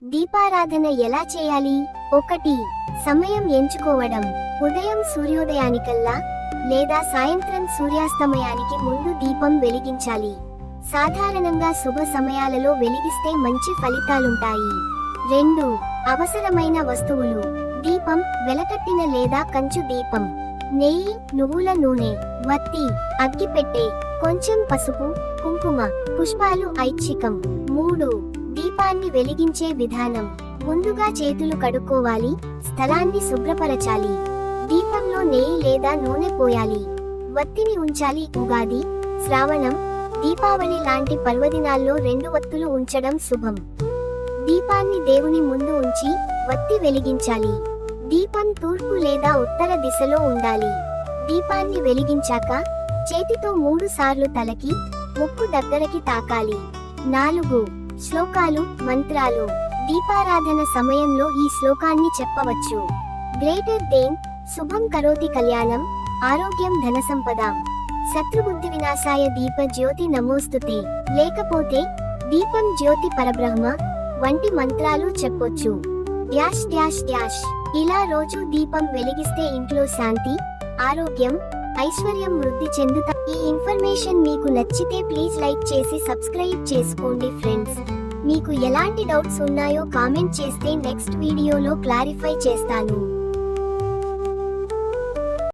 దీపారాధన ఎలా చేయాలి? 1. సమయం ఎంచుకోవడం. ఉదయం సూర్యోదయానికల్లా లేదా సాయంత్రం సూర్యాస్తమయానికి ముందు దీపం వెలిగించాలి. సాధారణంగా శుభ సమయాలలో వెలిగిస్తే మంచి ఫలితాలుంటాయి. 2. అవసరమైన వస్తువులు. దీపం, వెలకట్టిన లేదా కంచు దీపం, నెయ్యి, నువ్వుల నూనె, వత్తి, అగ్గిపెట్టె, కొంచెం పసుపు, కుంకుమ, పుష్పాలు ఐచ్ఛికం. 3. దీపాన్ని వెలిగించే విధానం. ముందుగా చేతులు కడుక్కోవాలి, స్థలాన్ని శుభ్రపరచాలి. దీపంలో నెయ్యి లేదా నూనె పోయాలి. వత్తిని ఉంచాలి. ఉగాది, శ్రావణం, దీపావళి లాంటి పర్వదినాల్లో 2 వత్తులు ఉంచడం శుభం. దీపాన్ని దేవుని ముందు ఉంచి వత్తి వెలిగించాలి. దీపం తూర్పు లేదా ఉత్తర దిశలో ఉండాలి. దీపాన్ని వెలిగించాక చేతితో 3 సార్లు తలకి, ముక్కు దగ్గరకి తాకాలి. 4. శ్లోకాలు, మంత్రాలు. దీపారాధన సమయంలో ఈ శ్లోకాన్ని చెప్పవచ్చు. గ్రేటర్ దేన్, శుభం కరోతి కళ్యాణం, ఆరోగ్యం ధనసంపదాం, శత్రుబుద్ధి వినాశాయ దీప జ్యోతి నమోస్తుతే, లేకపోతే దీపం జ్యోతి పరబ్రహ్మ వంటి మంత్రాలు చెప్పొచ్చు. Dash dash dash. ఇలా రోజు దీపం వెలిగిస్తే ఇంట్లో శాంతి, ఆరోగ్యం, ఐశ్వర్యం వృద్ధి చెందుతా. ఈ ఇన్ఫర్మేషన్ మీకు నచ్చితే ప్లీజ్ లైక్ చేసి సబ్స్క్రైబ్ చేసుకోండి ఫ్రెండ్స్. మీకు ఎలాంటి డౌట్స్ ఉన్నాయో కామెంట్ చేస్తే నెక్స్ట్ వీడియోలో క్లారిఫై చేస్తాను.